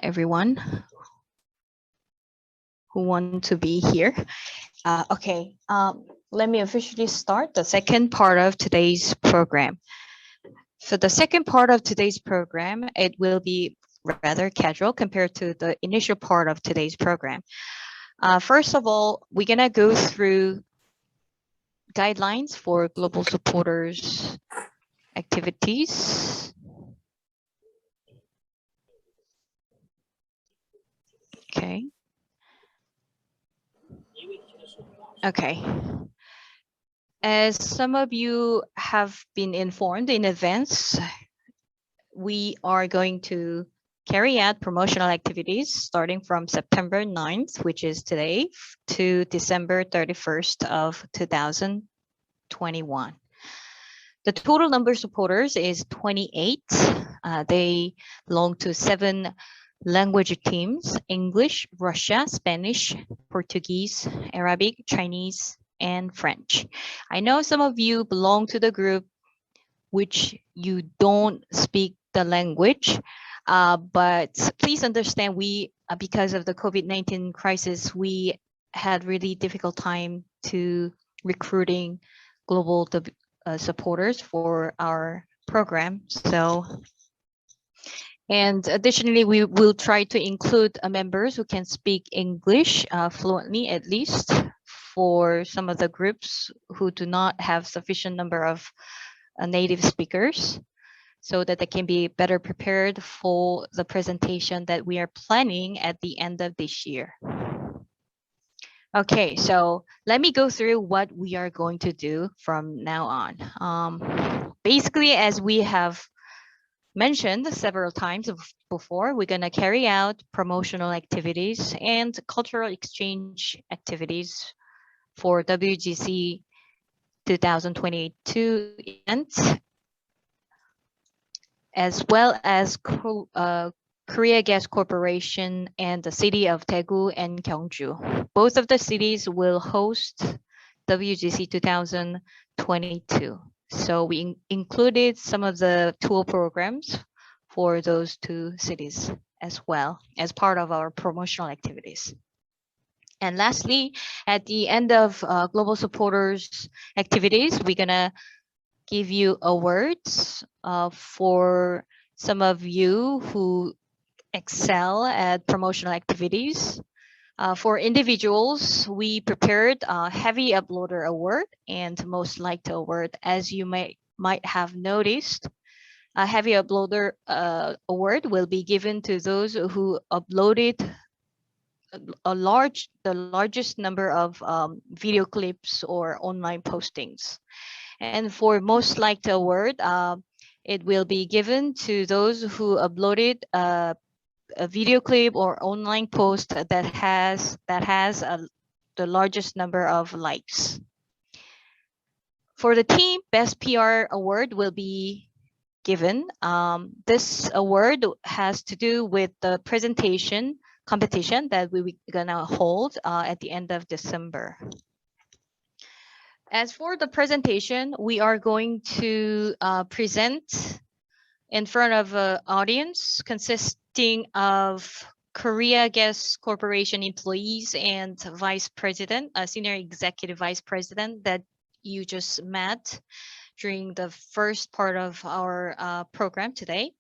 everyone who want to be here. Okay, let me officially start the second part of today's program. For the second part of today's program, it will be rather casual compared to the initial part of today's program. First of all, we're gonna go through guidelines for global supporters activities. Okay. Okay. As some of you have been informed in advance, we are going to carry out promotional activities starting from September 9th, which is today, to December 31st of 2021. The total number of supporters is 28. They belong to 7 language teams: English, Russia, Spanish, Portuguese, Arabic, Chinese, and French. I know some of you belong to the group which you don't speak the language, but please understand because of the COVID-19 crisis, we had really difficult time to recruiting global supporters for our program. And additionally, we will try to include members who can speak English fluently, at least for some of the groups who do not have sufficient number of native speakers, so that they can be better prepared for the presentation that we are planning at the end of this year. Okay, so let me go through what we are going to do from now on. Basically, as we have mentioned several times before, we're going to carry out promotional activities and cultural exchange activities for WGC 2022 event, as well as Korea Gas Corporation and the city of Daegu and Gyeongju. Both of the cities will host WGC 2022. So we included some of the tool programs for those 2 cities as well as part of our promotional activities. And lastly, at the end of Global Supporters activities, we're gonna give you awards for some of you who excel at promotional activities. For individuals, we prepared a Heavy Uploader Award and Most Liked Award. As you might have noticed, a Heavy Uploader Award will be given to those who uploaded the largest number of video clips or online postings. And for Most Liked Award, it will be given to those who uploaded a video clip or online post that has the largest number of likes. For the team, Best PR Award will be given. This award has to do with the presentation competition that we're gonna hold at the end of December. As for the presentation, we are going to present in front of an audience consisting of Korea Gas Corporation employees and vice president, a senior executive vice president that you just met during the first part of our program today.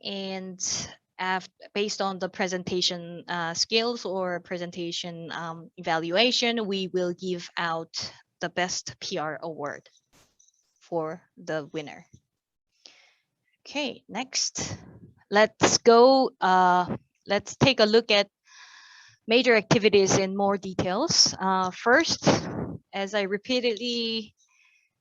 And based on the presentation skills or presentation evaluation, we will give out the Best PR Award for the winner. Okay, next, let's go. Let's take a look at major activities in more details. First, as I repeatedly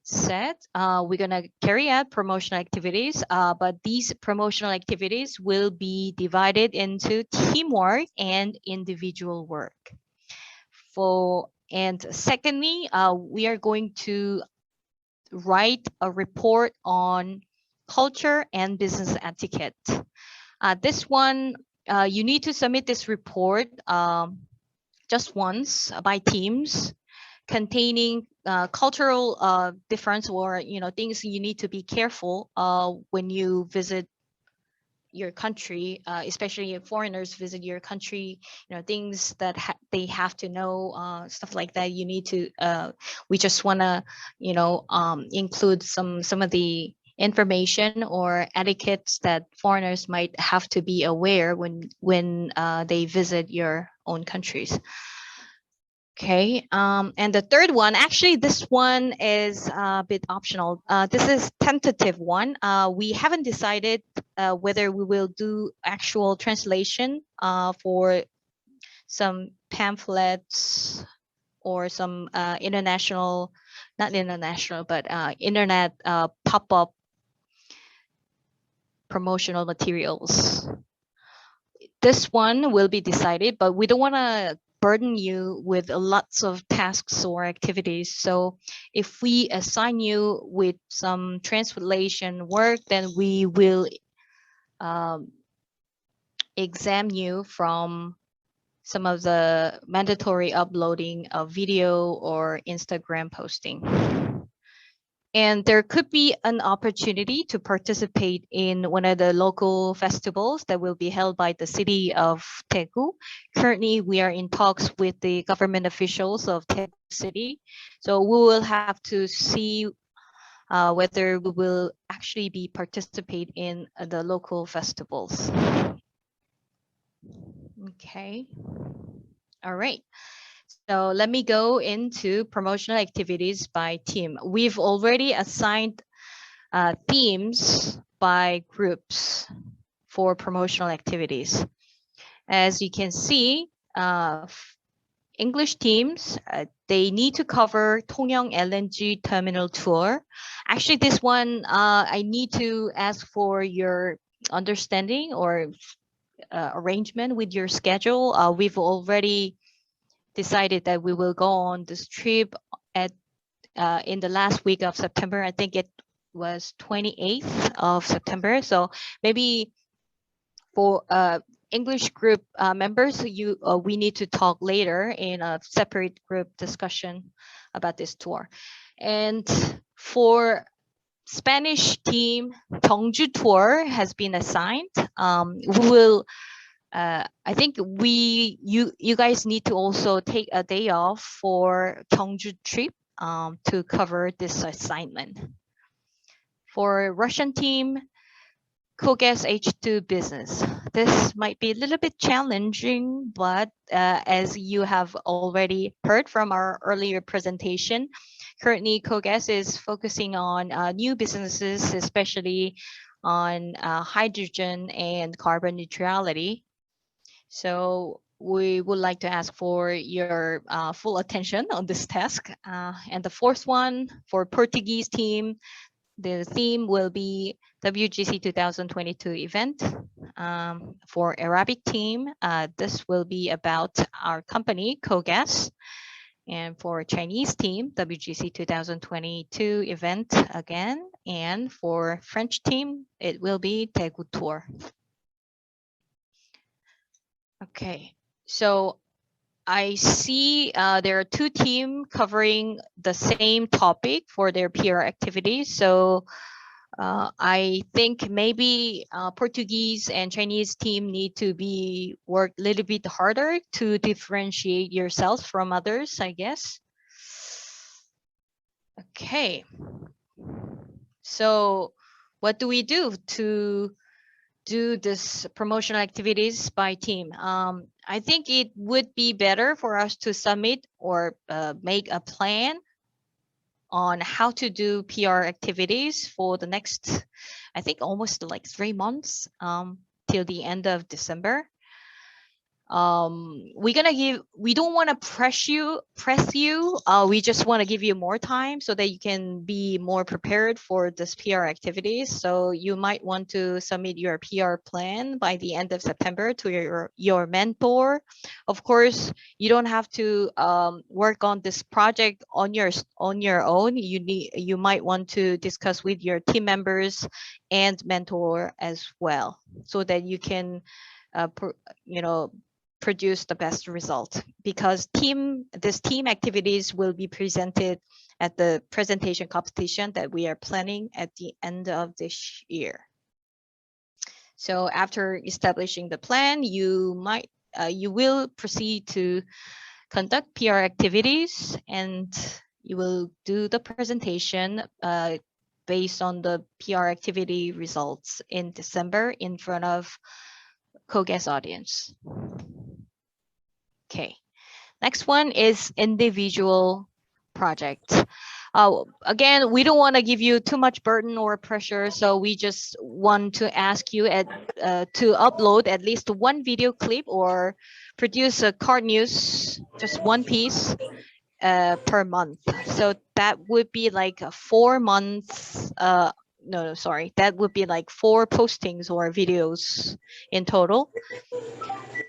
said, we're gonna carry out promotional activities, but these promotional activities will be divided into teamwork and individual work. And secondly, we are going to write a report on culture and business etiquette. This one, you need to submit this report just once by teams, containing cultural difference or things you need to be careful when you visit your country, especially if foreigners visit your country, things that they have to know, stuff like that. You need to, we just want to, include some of the information or etiquettes that foreigners might have to be aware when they visit your own countries. Okay, and the third one, actually, this one is a bit optional. This is tentative one. We haven't decided whether we will do actual translation for some pamphlets or some international, not international, but internet pop-up promotional materials. This one will be decided, but we don't want to burden you with lots of tasks or activities. So if we assign you with some translation work, then we will exempt you from some of the mandatory uploading of video or Instagram posting. And there could be an opportunity to participate in one of the local festivals that will be held by the city of Daegu. Currently, we are in talks with the government officials of Daegu City. So we will have to see whether we will actually be participate in the local festivals. Okay. All right. So let me go into promotional activities by team. We've already assigned themes by groups for promotional activities. As you can see, English teams, they need to cover Tongyang LNG terminal tour. Actually, this one, I need to ask for your understanding or arrangement with your schedule. We've already decided that we will go on this trip at in the last week of September. I think it was 28th of September. So maybe for English group members, we need to talk later in a separate group discussion about this tour. And for Spanish team, Gyeongju tour has been assigned. We will I think you guys need to also take a day off for Gyeongju trip to cover this assignment. For Russian team, Kogas H2 business. This might be a little bit challenging, but as you have already heard from our earlier presentation, currently Kogas is focusing on new businesses, especially on hydrogen and carbon neutrality. So we would like to ask for your full attention on this task. And the fourth one, for Portuguese team, the theme will be WGC 2022 event. For Arabic team, this will be about our company, Kogas. And for Chinese team, WGC 2022 event again. And for French team, it will be Daegu Tour. Okay, so I see there are two teams covering the same topic for their PR activities. So I think maybe Portuguese and Chinese team need to be work a little bit harder to differentiate yourselves from others, I guess. Okay. So what do we do to do this promotional activities by team? I think it would be better for us to submit or make a plan on how to do PR activities for the next, I think almost like 3 months till the end of December. We don't want to press you. We just want to give you more time so that you can be more prepared for this PR activities. So you might want to submit your PR plan by the end of September to your mentor. Of course, you don't have to work on this project on your own. You might want to discuss with your team members and mentor as well, so that you can produce the best result, because this team activities will be presented at the presentation competition that we are planning at the end of this year. So after establishing the plan, you will proceed to conduct PR activities, and you will do the presentation based on the PR activity results in December in front of co-guest audience. Okay, next one is individual project. Again, we don't want to give you too much burden or pressure, so we just want to ask you to upload at least one video clip or produce a card news, just one piece per month. So that would be like 4 months. No, sorry, that would be like 4 postings or videos in total.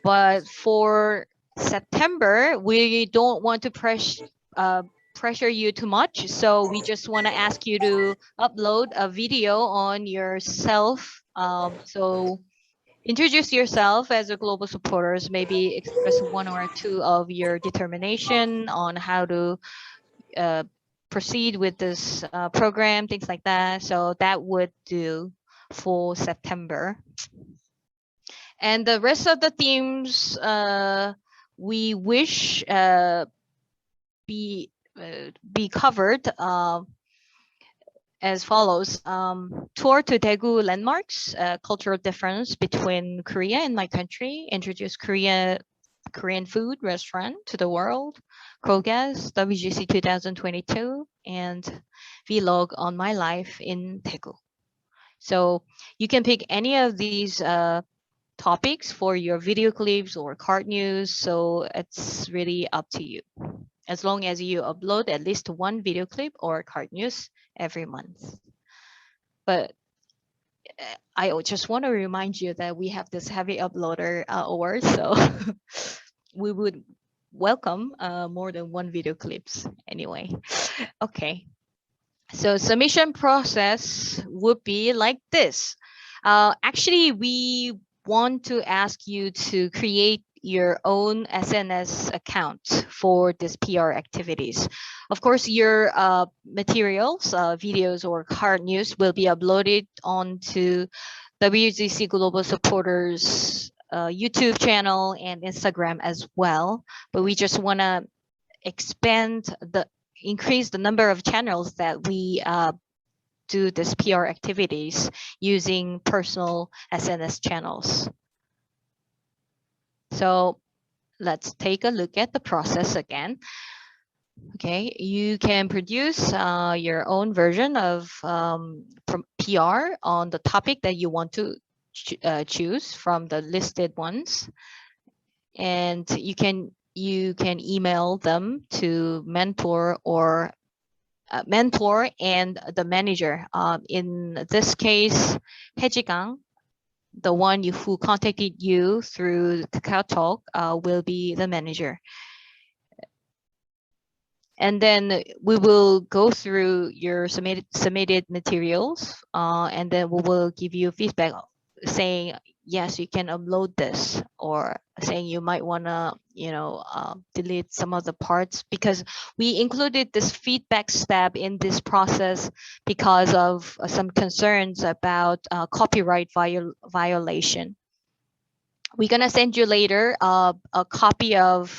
But for September, we don't want to pressure you too much. So we just want to ask you to upload a video on yourself. So introduce yourself as a global supporters, maybe express 1 or 2 of your determination on how to proceed with this program, things like that. So that would do for September. And the rest of the themes we wish be covered as follows. Tour to Daegu landmarks, cultural difference between Korea and my country, introduce Korean food restaurant to the world, KOGAS, WGC 2022, and vlog on my life in Daegu. So you can pick any of these topics for your video clips or card news. So it's really up to you, as long as you upload at least one video clip or card news every month. But I just want to remind you that we have this heavy uploader award, so we would welcome more than one video clips anyway. Okay, so submission process would be like this. Actually, we want to ask you to create your own SNS account for this PR activities. Of course, your materials, videos or card news will be uploaded onto WGC Global Supporters YouTube channel and Instagram as well. But we just want to increase the number of channels that we do this PR activities using personal SNS channels. So let's take a look at the process again. Okay, you can produce your own version of PR on the topic that you want to choose from the listed ones, and you can email them to mentor and the manager. In this case, Haejigang, the one who contacted you through KakaoTalk, will be the manager. And then we will go through your submitted materials, and then we will give you feedback saying, yes, you can upload this, or saying you might want to, delete some of the parts, because we included this feedback step in this process because of some concerns about copyright violation. We're going to send you later a copy of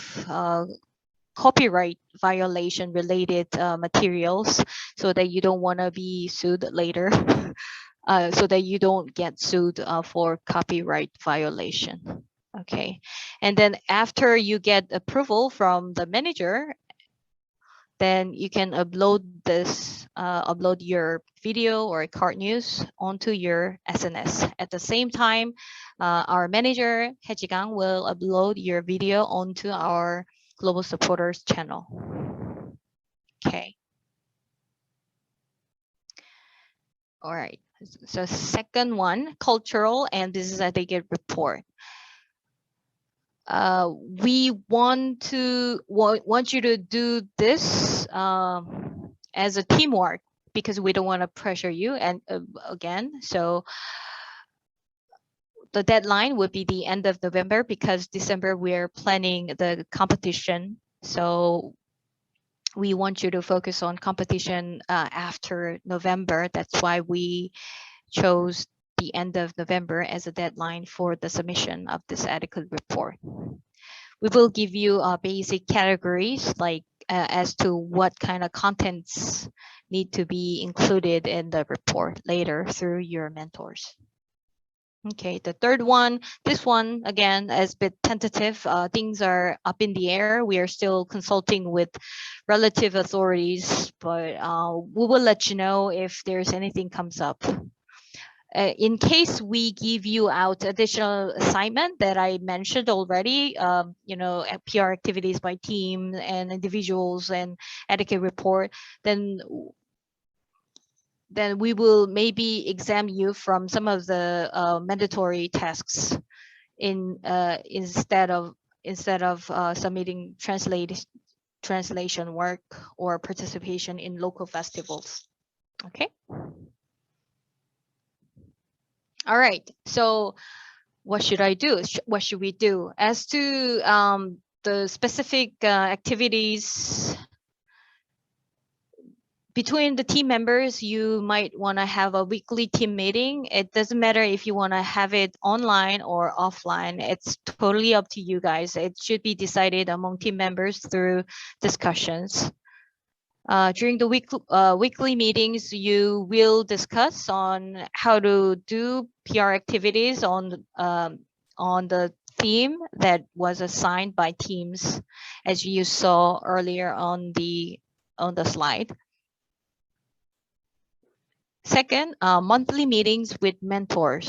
copyright violation related materials, so that you don't want to be sued later, so that you don't get sued for copyright violation. Okay, and then after you get approval from the manager, then you can upload your video or card news onto your SNS. At the same time, our manager, Haejigang, will upload your video onto our Global Supporters channel. Okay. All right. So second one, cultural and business etiquette report. We want you to do this as a teamwork, because we don't want to pressure you. And again, so the deadline would be the end of November, because December we're planning the competition. So we want you to focus on competition after November. That's why we chose the end of November as a deadline for the submission of this adequate report. We will give you basic categories like as to what kind of contents need to be included in the report later through your mentors. Okay, the third one, this one again is a bit tentative. Things are up in the air. We are still consulting with relative authorities, but we will let you know if there's anything comes up. In case we give you out additional assignment that I mentioned already, you know, PR activities by team and individuals and etiquette report, then we will maybe exempt you from some of the mandatory tasks instead of submitting translation work or participation in local festivals. Okay. All right. So what should I do? What should we do? As to the specific activities between the team members, you might want to have a weekly team meeting. It doesn't matter if you want to have it online or offline. It's totally up to you guys. It should be decided among team members through discussions. During the weekly meetings, you will discuss on how to do PR activities on the theme that was assigned by teams, as you saw earlier on the slide. Second, monthly meetings with mentors.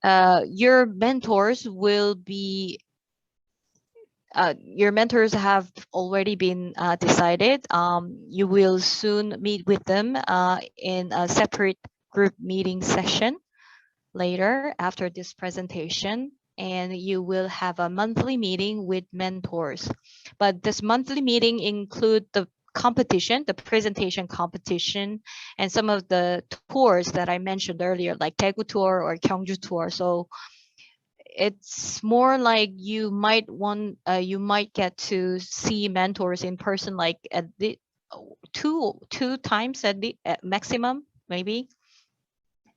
Your mentors will be your mentors have already been decided. You will soon meet with them in a separate group meeting session later after this presentation, and you will have a monthly meeting with mentors. But this monthly meeting include the competition, the presentation competition, and some of the tours that I mentioned earlier, like Daegu tour or Gyeongju tour. So it's more like you might get to see mentors in person, like at the two times at the maximum, maybe,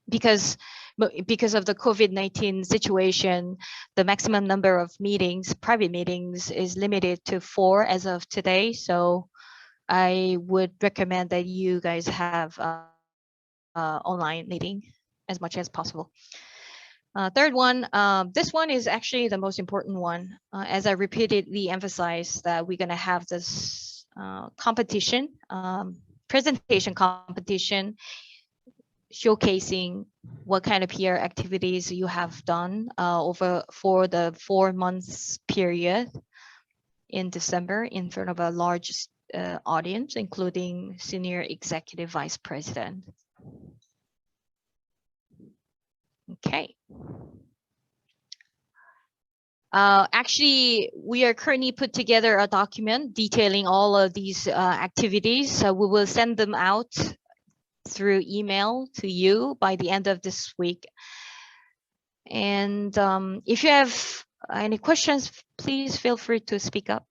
because of the COVID-19 situation. The maximum number of meetings, private meetings, is limited to 4 as of today. So I would recommend that you guys have online meeting as much as possible. Third one, this one is actually the most important one. As I repeatedly emphasize that we're gonna have this competition, presentation competition, showcasing what kind of PR activities you have done for the 4 months period in December in front of a large audience, including senior executive vice president. Okay. Actually, we are currently put together a document detailing all of these activities. We will send them out through email to you by the end of this week. And if you have any questions, please feel free to speak up.